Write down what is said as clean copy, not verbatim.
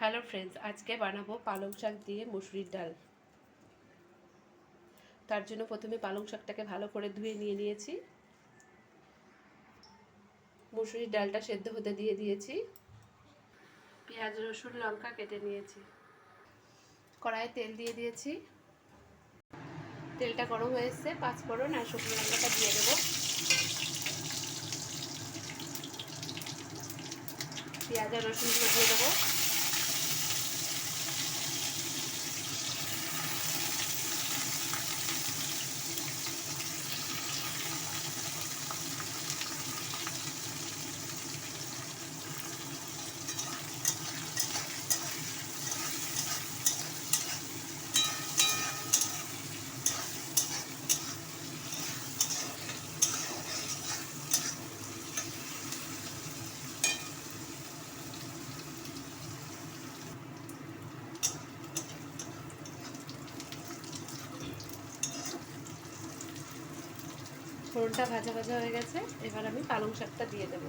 Hello friends, আজকে বানাবো পালং শাক দিয়ে মুসুরির ডাল। তার জন্য প্রথমে পালং শাকটাকে ভালো করে ধুয়ে নিয়েছি। মুসুরির ডালটা সেদ্ধ হতে দিয়ে দিয়েছি। পেঁয়াজ রসুন লঙ্কা কেটে নিয়েছি। কড়াইয়ে তেল দিয়ে দিয়েছি। তেলটা গরম হয়ে এসছে, পাঁচফোড়ন আর শুকনো লঙ্কাটা দিয়ে দেবো। পেঁয়াজ আর রসুনগুলো দিয়ে দেবো। ফোড়নটা ভাজা ভাজা হয়ে গেছে, এবার আমি পালং শাকটা দিয়ে দেবো।